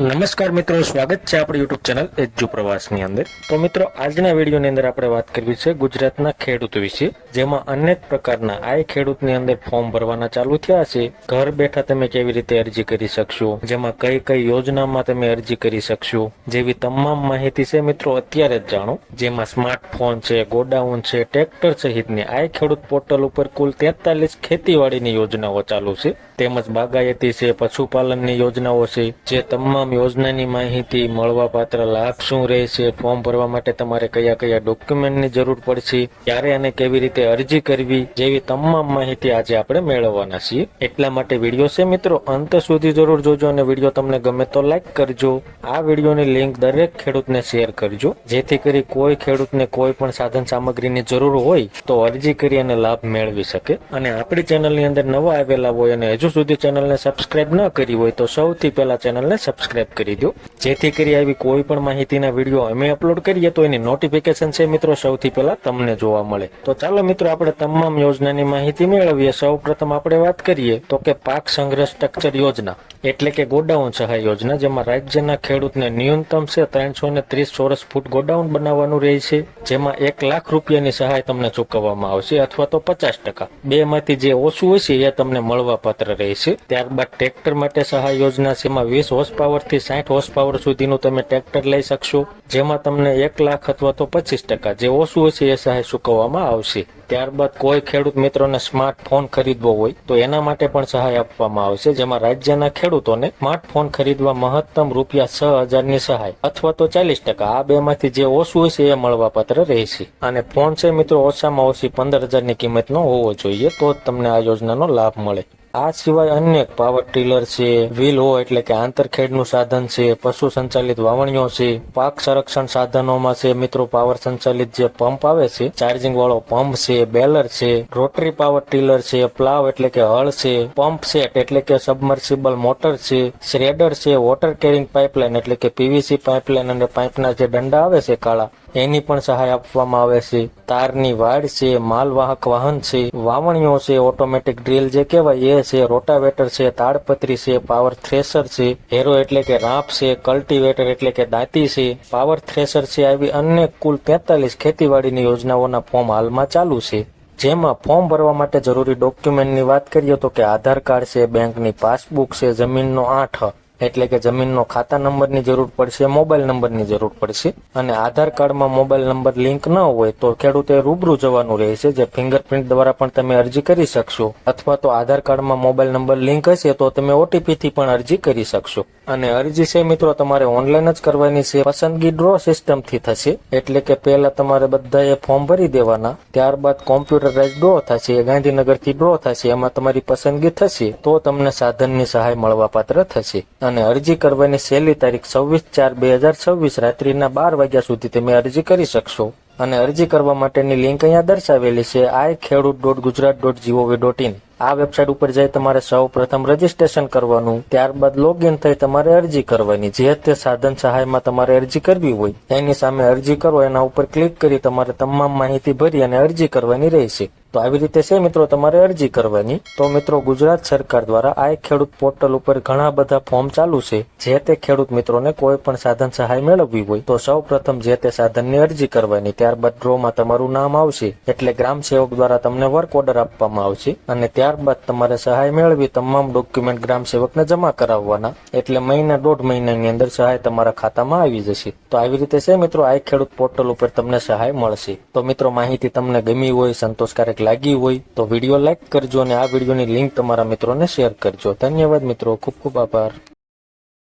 નમસ્કાર મિત્રો, સ્વાગત છે આપણી યુટ્યુબ ચેનલ એજ્યુ પ્રવાસની અંદર। તો મિત્રો, આજના વિડીયોની અંદર આપણે વાત કરવી છે ગુજરાતના ખેડૂત વિશે, જેમાં અનેક પ્રકારના આ ખેડૂતની અંદર ફોર્મ ભરવાના ચાલુ થયા છે। ઘર બેઠા તમે કેવી રીતે અરજી કરી શકશો, જેમાં કઈ કઈ યોજનામાં તમે અરજી કરી શકશો, જેવી તમામ માહિતી છે મિત્રો અત્યારે જ જાણો। જેમાં સ્માર્ટફોન છે, ગોડાઉન છે, ટ્રેક્ટર સહિતની આ ખેડૂત પોર્ટલ ઉપર કુલ 43 ખેતીવાડીની યોજનાઓ ચાલુ છે, તેમજ બાગાયતી છે, પશુપાલનની યોજનાઓ છે। જે તમામ યોજનાની માહિતી, મળવા પાત્ર લાભ શું રહેશે, ફોર્મ ભરવા માટે તમારે કયા કયા ડોક્યુમેન્ટની જરૂર પડશે, ક્યારે અને કેવી રીતે અરજી કરવી, જેવી તમામ માહિતી આજે આપણે મેળવવાના છીએ। એટલા માટે વિડીયો છે મિત્રો અંત સુધી જરૂર જોજો, અને વિડીયો તમને ગમે તો લાઈક કરજો। આ વિડીયોની લિંક દરેક ખેડૂતને શેર કરજો, જેથી કરી કોઈ ખેડૂતને કોઈ પણ સાધન સામગ્રીની જરૂર હોય તો અરજી કરી અને લાભ મેળવી શકે। અને આપણી ચેનલની અંદર નવા આવેલા હોય અને હજુ સુધી ચેનલને સબસ્ક્રાઇબ ન કરી હોય તો સૌથી પહેલા ચેનલને સબસ્ક્રાઇબ કરી દો, જેથી કરી આવી કોઈ પણ માહિતીના વિડીયો અમે અપલોડ કરીએ તો એની નોટિફિકેશન છે મિત્રો સૌથી પહેલા તમને જોવા મળે। તો ચાલો મિત્રો, આપણે તમામ યોજનાની માહિતી મેળવીએ। સૌ પ્રથમ આપણે વાત કરીએ તો કે પાક સંગ્રહ સ્ટ્રક્ચર યોજના એટલે કે ગોડાઉન સહાય યોજના, જેમાં રાજ્યના ખેડૂતને ન્યૂનતમ છે 330 ચોરસ ફૂટ ગોડાઉન બનાવવાનું રહે છે, જેમાં 1 લાખ રૂપિયાની સહાય તમને ચૂકવવામાં આવશે, અથવા તો 50%। બેમાંથી જે ઓછું હશે એ તમને મળવા પાત્ર રહેશે। ત્યારબાદ ટ્રેક્ટર માટે સહાય યોજના છે, એમાં 20 હોર્સ પાવર થી 60 હોર્સ પાવર સુધીનું તમે ટ્રેક્ટર લઈ શકશો, જેમાં તમને 1 લાખ અથવા તો 25% જે ઓછું હશે એ સહાય ચૂકવવામાં આવશે। ત્યારબાદ કોઈ ખેડૂત મિત્રોને સ્માર્ટફોન ખરીદવો હોય તો એના માટે પણ સહાય આપવામાં આવશે, જેમાં રાજ્યના ખેડૂતોને સ્માર્ટફોન ખરીદવા મહત્તમ ₹6000ની સહાય અથવા તો 40%। આ બેમાંથી જે ઓછું હશે એ મળવાપાત્ર રહેશે। અને ફોન છે મિત્રો ઓછામાં ઓછી 15000ની કિંમતનો હોવો જોઈએ, તો જ તમને આ યોજનાનો લાભ મળે। આ સિવાય અન્ય પાવર ટીલર છે, વ્હીલ હો એટલે કે આંતરખેડનું સાધન છે, પશુ સંચાલિત વાવણીઓ છે, પાક સંરક્ષણ સાધનોમાં છે મિત્રો પાવર સંચાલિત જે પંપ આવે છે, ચાર્જિંગ વાળો પંપ છે, બેલર છે, રોટરી પાવર ટીલર છે, પ્લાવ એટલે કે હળ છે, પંપ સેટ એટલે કે સબમર્સિબલ મોટર છે, શ્રેડર છે, વોટર કેરિંગ પાઇપલાઇન એટલે કે પીવીસી પાઇપલાઇન અને પાઇપના જે દંડા આવે છે કાળા, એની પણ સહાય આપવામાં આવે છે। તારની વાડ છે, માલવાહક વાહન છે, વાવણીઓ છે, ઓટોમેટિક ડ્રીલ જે કહેવાય એ છે, રોટાવેટર છે, તાડપત્રી છે, પાવર થ્રેશર છે, હેરો એટલે કે રાંપ છે, કલ્ટિવેટર એટલે કે દાંતી છે, પાવર થ્રેશર છે, આવી અન્ય કુલ 43 ખેતીવાડીની યોજનાઓના ફોર્મ હાલમાં ચાલુ છે। જેમાં ફોર્મ ભરવા માટે જરૂરી ડોક્યુમેન્ટની વાત કરીએ તો કે આધાર કાર્ડ છે, બેંકની પાસબુક છે, જમીનનો 8 એટલે કે જમીનનો ખાતા નંબરની જરૂર પડશે, મોબાઈલ નંબરની જરૂર પડશે, અને આધાર કાર્ડમાં મોબાઈલ નંબર લિંક ન હોય તો ખેડૂતે રૂબરૂ જવાનું રહેશે, જે ફિંગરપ્રિન્ટ દ્વારા પણ તમે અરજી કરી શકશો, અથવા તો આધાર કાર્ડમાં મોબાઈલ નંબર લિંક હશે તો તમે OTP થી પણ અરજી કરી શકશો। અને અરજી છે મિત્રો તમારે ઓનલાઈન જ કરવાની છે, પસંદગી ડ્રો સિસ્ટમથી થશે, એટલે કે પહેલા તમારે બધાએ ફોર્મ ભરી દેવાના, ત્યારબાદ કોમ્પ્યુટરાઇઝ ડ્રો થશે, ગાંધીનગરથી ડ્રો થશે, એમાં તમારી પસંદગી થશે તો તમને સાધનની સહાય મળવાપાત્ર થશે। અને અરજી કરવાની છેલ્લી તારીખ 26/4/2026 રાત્રિના 12 વાગ્યા સુધી તમે અરજી કરી શકશો। અને અરજી કરવા માટેની લિંક અહીંયા દર્શાવેલી છે iKhedoot.gujarat.gov.in। આ વેબસાઇટ ઉપર જઈ તમારે સૌ પ્રથમ રજીસ્ટ્રેશન કરવાનું, ત્યારબાદ લોગિન થઈ તમારે અરજી કરવાની, જે તે સાધન સહાયમાં તમારે અરજી કરવી હોય એની સામે અરજી કરો, એના ઉપર ક્લિક કરી તમારે તમામ માહિતી ભરી અને અરજી કરવાની રહેશે। તો આવી રીતે છે મિત્રો તમારે અરજી કરવાની। તો મિત્રો, ગુજરાત સરકાર દ્વારા આ ખેડૂત પોર્ટલ ઉપર ઘણા બધા ફોર્મ ચાલુ છે, જે તે ખેડૂત મિત્રોને કોઈ પણ સાધન સહાય મેળવવી હોય તો સૌ પ્રથમ જે તે સાધનની અરજી કરવાની, ત્યારબાદ ડ્રોમાં તમારું નામ આવશે, એટલે ગ્રામ સેવક દ્વારા તમને વર્ક ઓર્ડર આપવામાં આવશે, અને ત્યારબાદ તમારે સહાય મેળવી તમામ ડોક્યુમેન્ટ ગ્રામ સેવકને જમા કરાવવાના, એટલે મહિના 1.5 મહિનાની અંદર સહાય તમારા ખાતામાં આવી જશે। તો આવી રીતે છે મિત્રો આ ખેડૂત પોર્ટલ ઉપર તમને સહાય મળશે। તો મિત્રો, માહિતી તમને ગમી હોય, સંતોષકારક લાગી હોય તો વિડીયો લાઈક કરજો, અને આ વિડીયોની લિંક તમારા મિત્રોને શેર કરજો। ધન્યવાદ મિત્રો, ખૂબ ખૂબ આભાર।